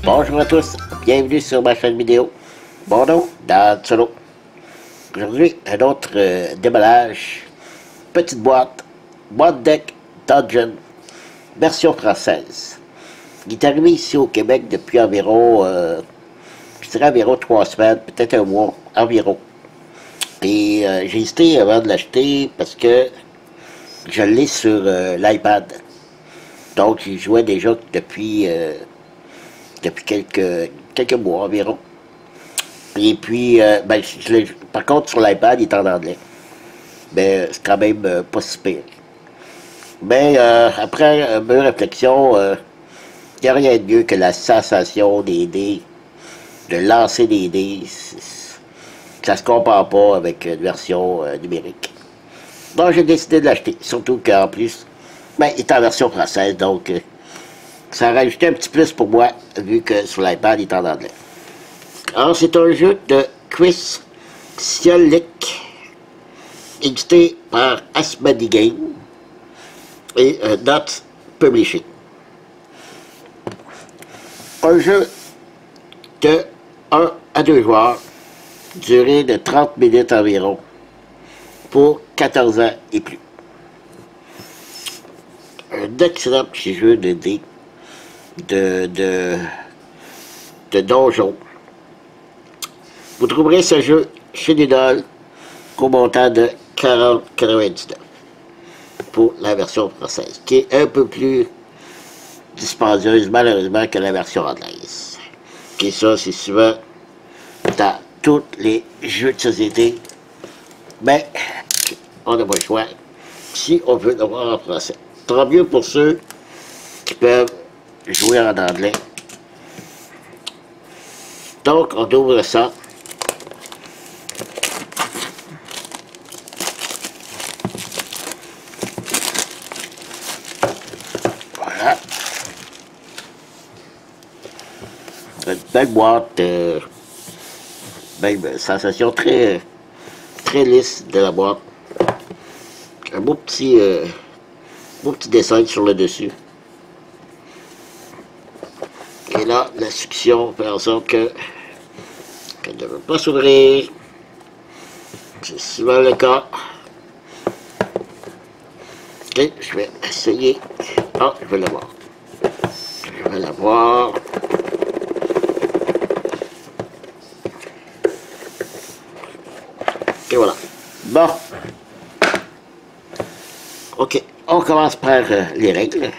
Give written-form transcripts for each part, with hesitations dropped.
Bonjour à tous, bienvenue sur ma chaîne vidéo. Mon nom, Dan Solo. Aujourd'hui, un autre déballage. Petite boîte, boîte deck Dungeon, version française. Il est arrivé ici au Québec depuis environ, je dirais environ 3 semaines, peut-être un mois environ. Et j'ai hésité avant de l'acheter parce que je l'ai sur l'iPad. Donc j'y jouais déjà depuis quelques mois environ. Et puis, par contre, sur l'iPad, il est en anglais. Mais c'est quand même pas si pire. Mais après une bonne réflexion, il n'y a rien de mieux que la sensation des dés, de lancer des dés. Ça se compare pas avec une version numérique. Donc j'ai décidé de l'acheter. Surtout qu'en plus, il est en version française, donc ça a rajouté un petit plus pour moi, vu que sur l'iPad, il est en anglais. Alors, c'est un jeu de Chris Ciolek, édité par Asmodee Game et Dot Publishing. Un jeu de 1 à 2 joueurs, durée de 30 minutes environ, pour 14 ans et plus. Un excellent petit jeu de dés, de donjon. Vous trouverez ce jeu chez Lidl au montant de 40,99 pour la version française, qui est un peu plus dispendieuse malheureusement que la version anglaise. Et ça, c'est souvent dans tous les jeux de société, mais on n'a pas le choix si on veut l'avoir en français. Tant mieux pour ceux qui peuvent jouer en anglais. Donc, on ouvre ça. Voilà. Une belle boîte, même sensation très lisse de la boîte. Un beau petit dessin sur le dessus. Et là, la succion fait en sorte qu'elle ne veut pas s'ouvrir. C'est souvent le cas. Ok, je vais essayer. Ah, je vais l'avoir. Je vais l'avoir. Et voilà. Bon. Ok, on commence par les règles.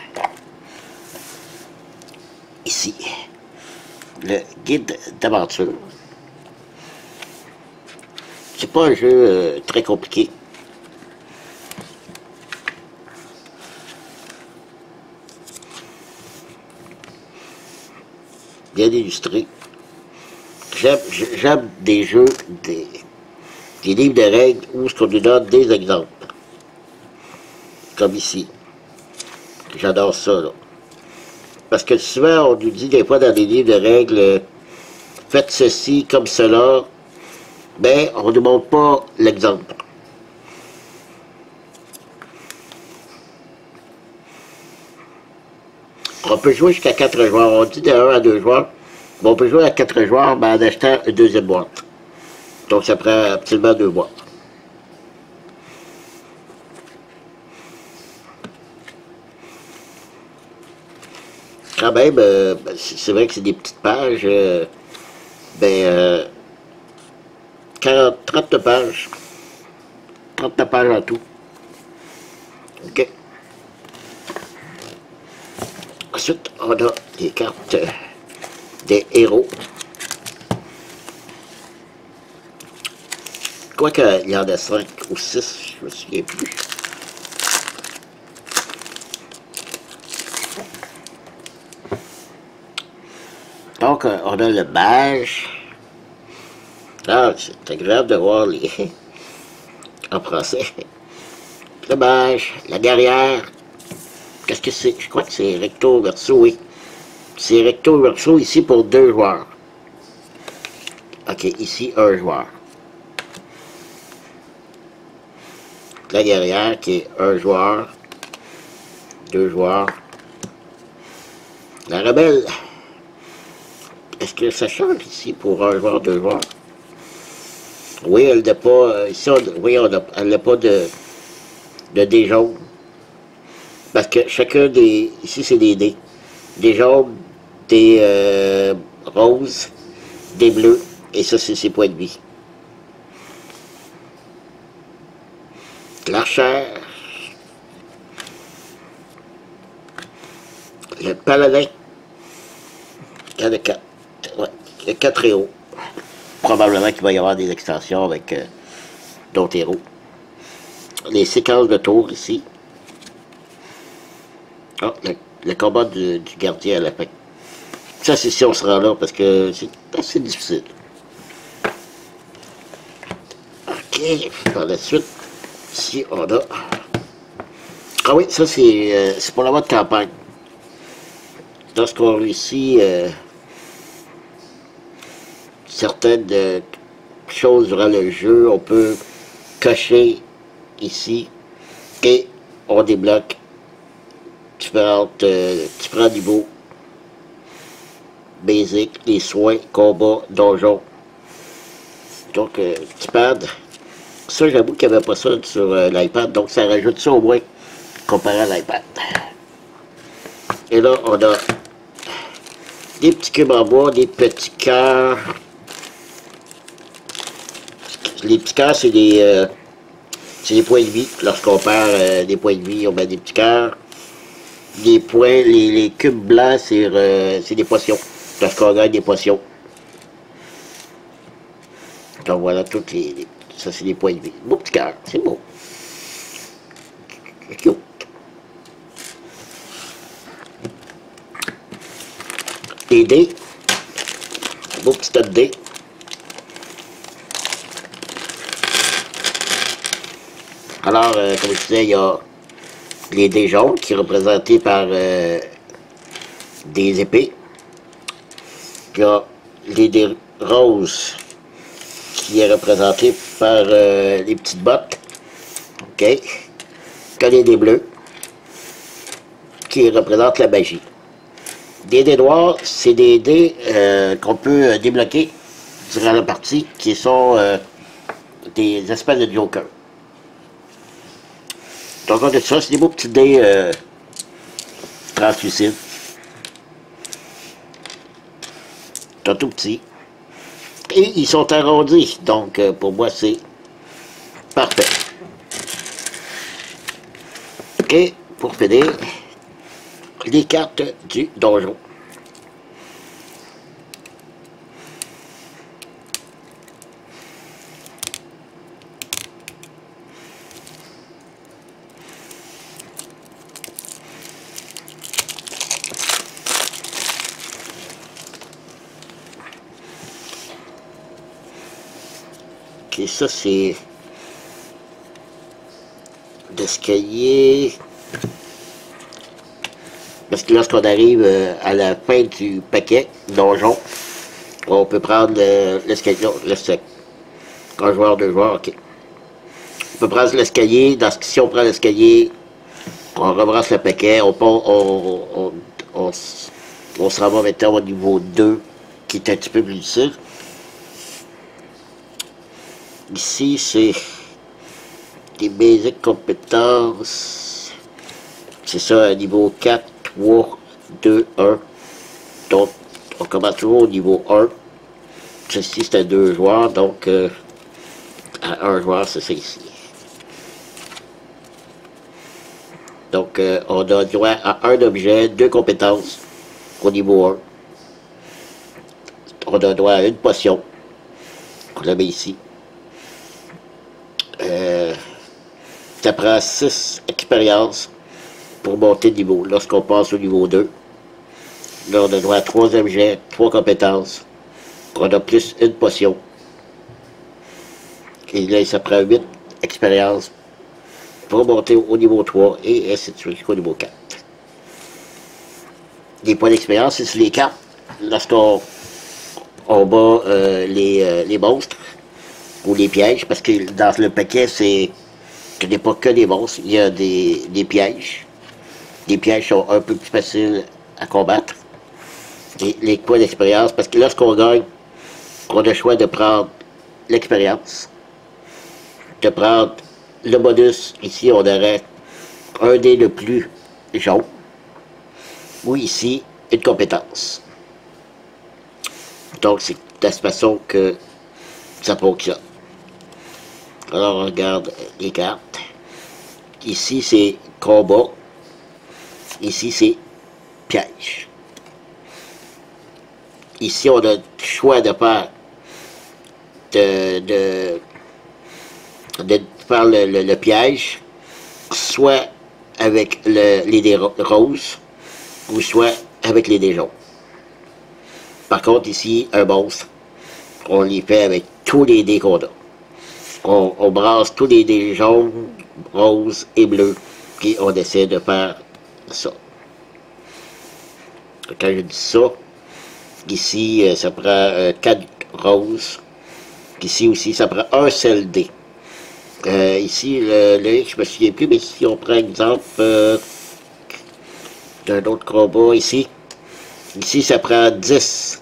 Ici, le guide d'aventure. C'est pas un jeu très compliqué. Bien illustré. J'aime des jeux, des livres de règles où on nous donne des exemples. Comme ici. J'adore ça, là. Parce que souvent, on nous dit des fois dans des livres de règles, faites ceci comme cela, mais on ne nous montre pas l'exemple. On peut jouer jusqu'à 4 joueurs. On dit de 1 à 2 joueurs, mais on peut jouer à 4 joueurs en achetant une deuxième boîte. Donc ça prend absolument 2 boîtes. Quand même, c'est vrai que c'est des petites pages, 30 pages. 30 pages en tout. OK. Ensuite, on a des cartes des héros. Quoique, il y en a 5 ou 6, je me souviens plus. Donc, on a le mage. Ah, c'est agréable de voir les en français. Le mage, la guerrière. Qu'est-ce que c'est? Je crois que c'est recto verso, oui. C'est recto verso ici pour 2 joueurs. Ok, ici 1 joueur. La guerrière qui est 1 joueur, 2 joueurs. La rebelle est-ce que ça change ici pour un joueur, deux joueurs? Oui, elle n'a pas. Ici, oui, elle n'a pas de dés jaunes. Parce que chacun des. Ici, c'est des dés. Des jaunes, des roses, des bleus, et ça, c'est ses points de vie. L'archère. Le paladin. Il y en a 4. Ouais, il y a 4 héros. Probablement qu'il va y avoir des extensions avec d'autres héros. Les séquences de tour ici. Ah, le combat du gardien à la fin. Ça, c'est si on se rend là, parce que c'est assez difficile. Ok, par la suite, ici, on a... Ah oui, ça, c'est pour la mode campagne. Lorsqu'on réussit certaines choses durant le jeu, on peut cocher ici et on débloque différents niveaux basiques, les soins, combats, donjons. Donc, petit pad. Ça, j'avoue qu'il n'y avait pas ça sur l'iPad, donc ça rajoute ça au moins comparé à l'iPad. Et là, on a des petits cubes en bois, des petits cœurs. Les petits cœurs, c'est des points de vie. Lorsqu'on perd des points de vie, on met des petits cœurs. Les points, les cubes blancs, c'est des potions. Lorsqu'on gagne des potions. Donc voilà, toutes ça c'est des points de vie. Beau petit cœur, c'est beau. C'est cute. Des dés. Beau petit tas de dés. Alors, comme je disais, il y a les dés jaunes qui sont représentés par des épées. Il y a les dés roses qui est représenté par les petites bottes. OK. Il y a les dés bleus qui représentent la magie. Des dés noirs, c'est des dés qu'on peut débloquer durant la partie, qui sont des espèces de joker. Donc, on a ça, c'est des beaux petits dés translucides. Ils sont tout petits. Et ils sont arrondis, donc pour moi, c'est parfait. Et pour finir, les cartes du donjon. Ok, ça c'est l'escalier. Parce que lorsqu'on arrive à la fin du paquet donjon, on peut prendre l'escalier. Non, un joueur, deux joueurs, ok. On peut prendre l'escalier. Si on prend l'escalier, on rebrasse le paquet, on se rend maintenant au niveau 2, qui est un petit peu plus difficile. Ici, c'est des basic compétences. C'est ça, niveau 4, 3, 2, 1. Donc, on commence toujours au niveau 1. Ceci, c'est à 2 joueurs, donc à 1 joueur, c'est ça ici. Donc, on a droit à un objet, 2 compétences au niveau 1. On a droit à une potion. On la met ici. Ça prend 6 expériences pour monter de niveau. Lorsqu'on passe au niveau 2, là, on a droit à 3 objets, 3 compétences. On a plus une potion. Et là, ça prend 8 expériences pour monter au niveau 3 et ainsi de suite jusqu'au niveau 4. Les points d'expérience, c'est sur les cartes. Lorsqu'on bat les monstres ou les pièges, parce que dans le paquet, ce n'est pas que des monstres, il y a des pièges. Les pièges sont un peu plus faciles à combattre. les points d'expérience, parce que lorsqu'on gagne, on a le choix de prendre l'expérience, de prendre le bonus. Ici, on aurait un dé de plus jaune, ou ici, une compétence. Donc, c'est de cette façon que ça fonctionne. Alors, on regarde les cartes. Ici, c'est combat. Ici, c'est piège. Ici, on a le choix de faire de faire le piège, soit avec les dés roses, ou soit avec les dés jaunes. Par contre, ici, un monstre, on les fait avec tous les dés qu'on a. On brasse tous les dés jaunes, roses et bleus, puis on essaie de faire ça. Quand je dis ça, ici, ça prend 4 roses. Ici aussi, ça prend un seul dé. Ici, le X, je me souviens plus, mais si on prend exemple d'un autre combat ici, ça prend 10.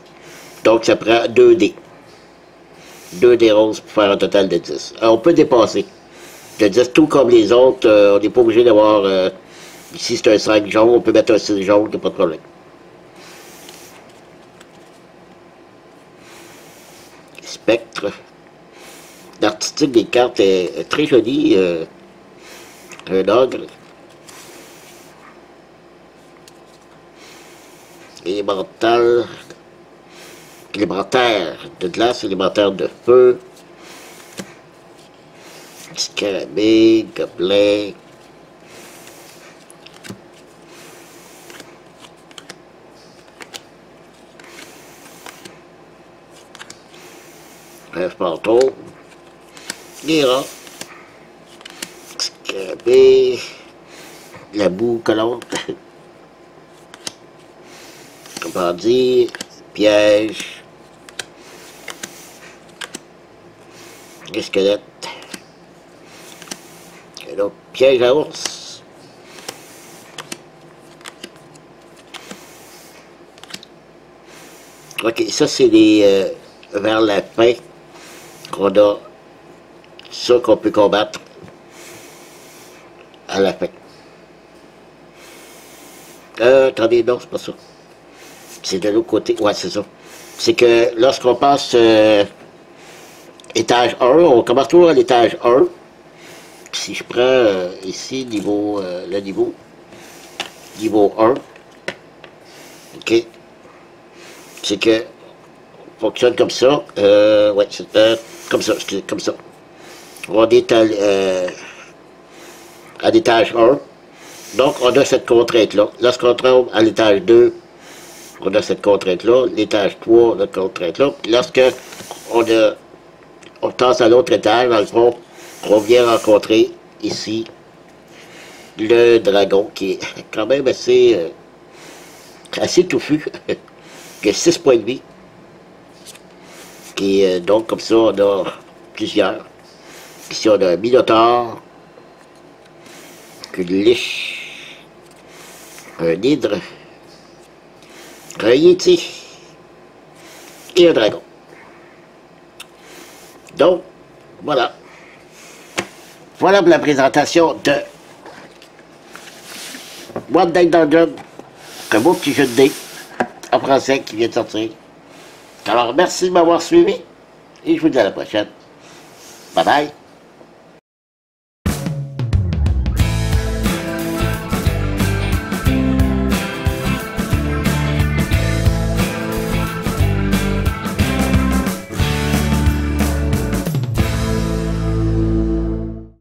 Donc, ça prend 2 dés. 2 dés roses pour faire un total de 10. Alors, on peut dépasser de 10, tout comme les autres. On n'est pas obligé d'avoir... ici, c'est un 5 jaune, on peut mettre un 6 jaune, il n'y a pas de problème. Spectre. L'artistique des cartes est très joli. Un ogre. Élémental. Élémentaire de glace, élémentaire de feu. Scarabée, gobelin. Un fantôme. Guéra. Scarabée. La boue collante. Comment dire? Piège. Le squelette. Et donc, piège à ours. Ok, ça c'est les vers la fin qu'on a ça qu'on peut combattre à la fin. Attendez, non, c'est pas ça. C'est de l'autre côté. Ouais, c'est ça. C'est que lorsqu'on passe étage 1, on commence toujours à l'étage 1. Si je prends ici le niveau 1, ok, c'est que fonctionne comme ça. Ouais, c'est comme ça, comme ça. On est à l'étage 1. Donc, on a cette contrainte-là. Lorsqu'on tombe à l'étage 2, on a cette contrainte-là. L'étage 3, on a cette contrainte-là. Lorsque on passe à l'autre étage, dans le fond, on vient rencontrer ici le dragon qui est quand même assez touffu, qui a 6 points de vie. Et donc, comme ça, on a plusieurs. Ici, on a un minotaure, une liche, un hydre, un yéti et un dragon. Donc, voilà. Voilà pour la présentation de One Day Dungeon, un beau petit jeu de dés en français qui vient de sortir. Alors, merci de m'avoir suivi et je vous dis à la prochaine. Bye bye.